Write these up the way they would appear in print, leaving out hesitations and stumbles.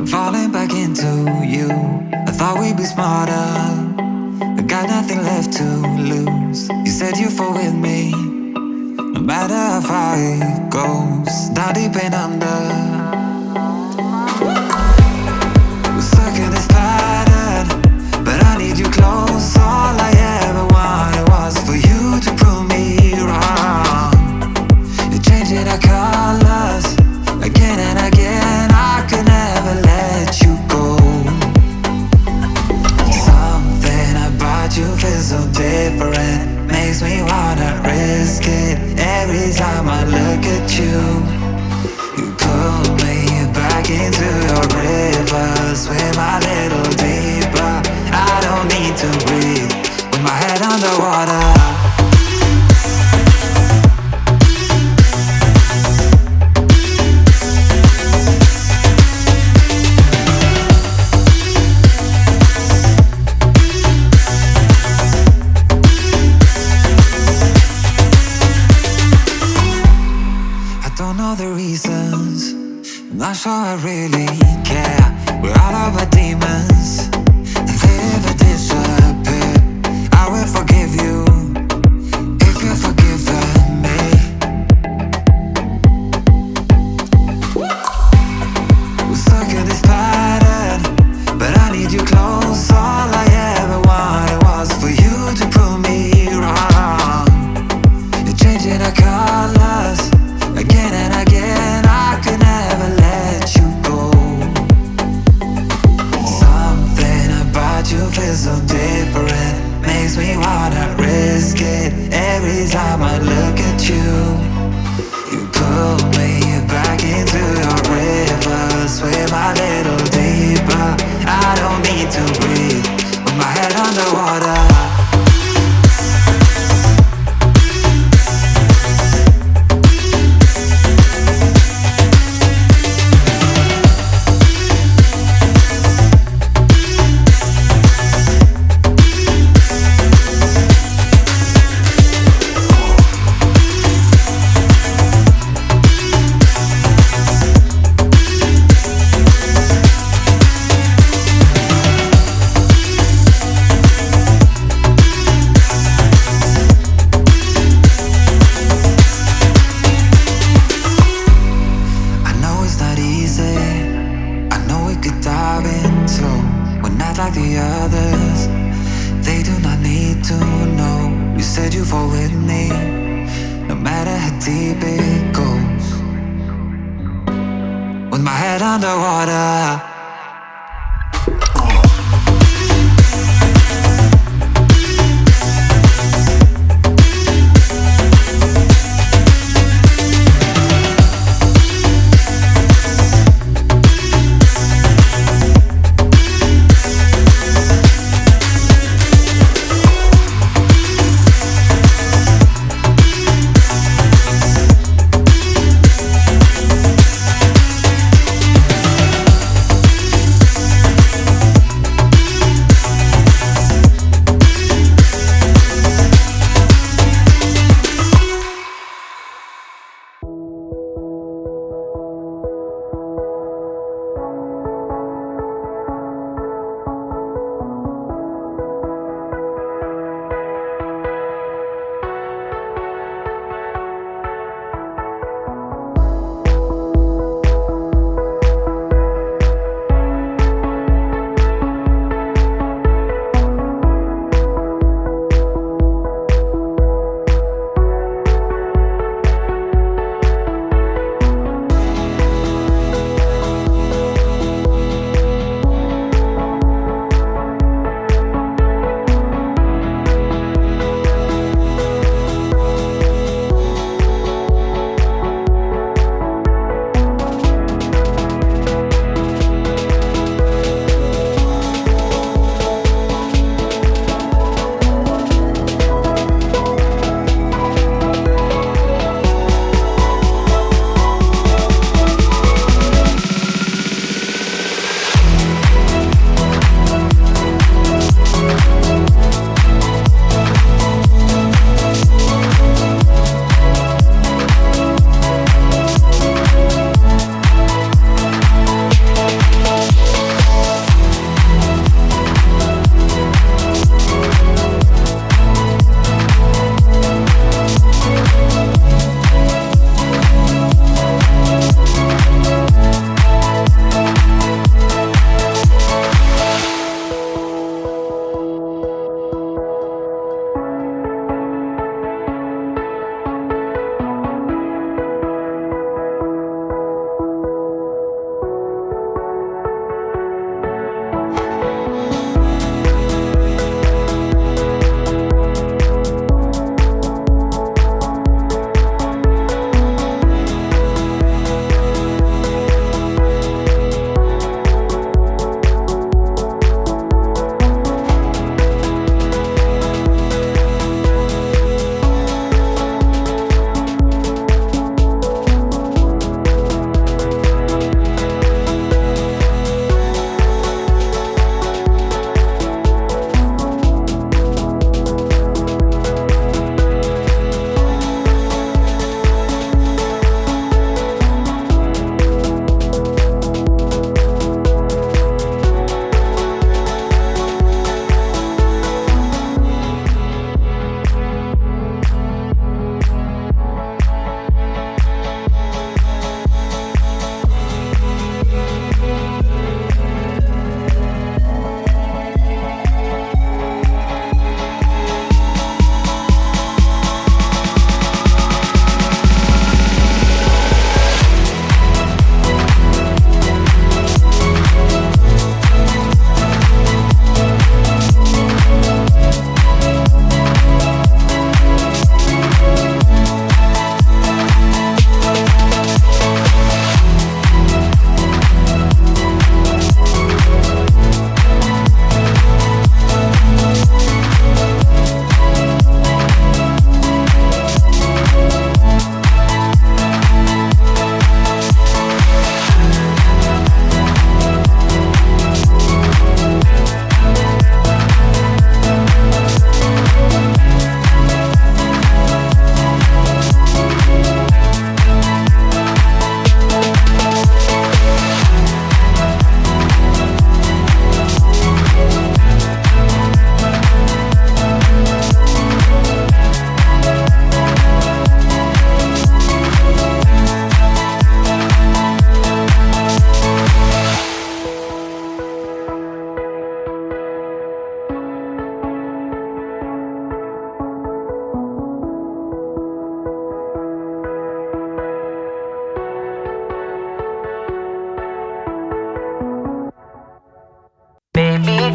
falling back into you. I thought we'd be smarter, but got nothing left to lose. You said you fall with me, no matter how far it goes. Down deep and under, we're stuck in this pattern, but I need you close. All I ever wanted was for you to prove me wrong. You're changing our colors again and again. I could never let you go. Something about you feels so different, makes me wanna risk it. Every time I look at you, you pull me back into your river. Swim a little deeper, I don't need to breathe with my head underwater. I'm not sure I really care. We're all of our demons, and they never disappear. I will forgive you if you've forgiven me. We're stuck in this pattern, but I need you close. All I ever wanted was for you to prove me wrong. You're changing our colors again and again. I could never let you go. Something about you feels so different, makes me wanna risk it. Every time I look at you, you pull me back into your river. Swim a little deeper, I don't need to breathe with my head underwater.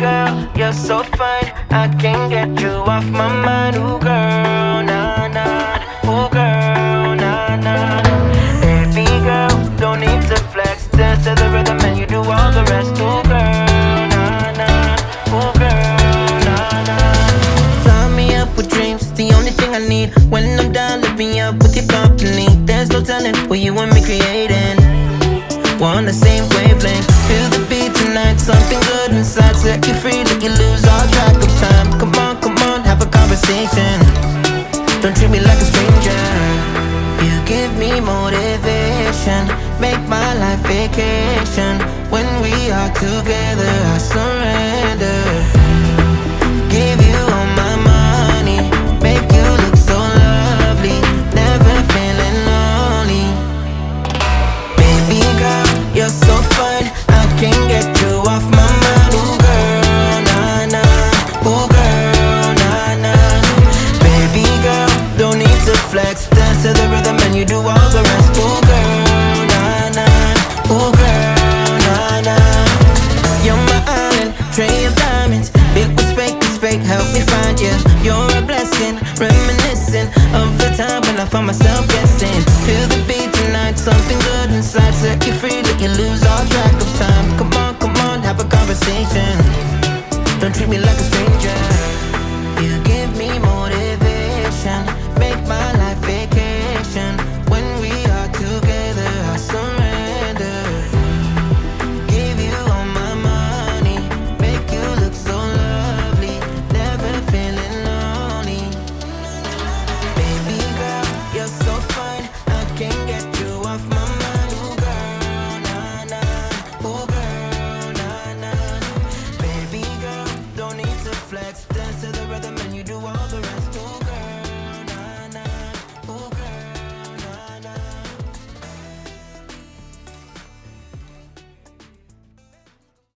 girl, you're so fine, I can't get you off my mind. Ooh girl, nah nah. Ooh girl, nah nah. Baby girl, don't need to flex. Dance to the rhythm and you do all the rest. Ooh girl, nah nah. Ooh girl, nah nah. Fly me up with dreams, the only thing I need. When I'm down, lift me up with your company. There's no telling what you and me creating. We're on the same wavelength. Feel the beat tonight, something good inside. Set you free, let you lose all track of time. Come on, have a conversation. Don't treat me like a stranger. You give me motivation, make my life vacation. When we are together, I surrender. Give you all my money, make you look so lovely. Never feeling lonely. Baby girl, you're so fine, I can't get you off my mind. Ooh girl, nah nah. Ooh girl, nah nah. Baby girl, don't need to flex. Dance to the rhythm and you do all the rest. Ooh girl, nah nah. Ooh girl, nah nah. You're my island, tray of diamonds. It was fake, it's fake, help me find you. You're a blessing, reminiscent of the time when I found myself.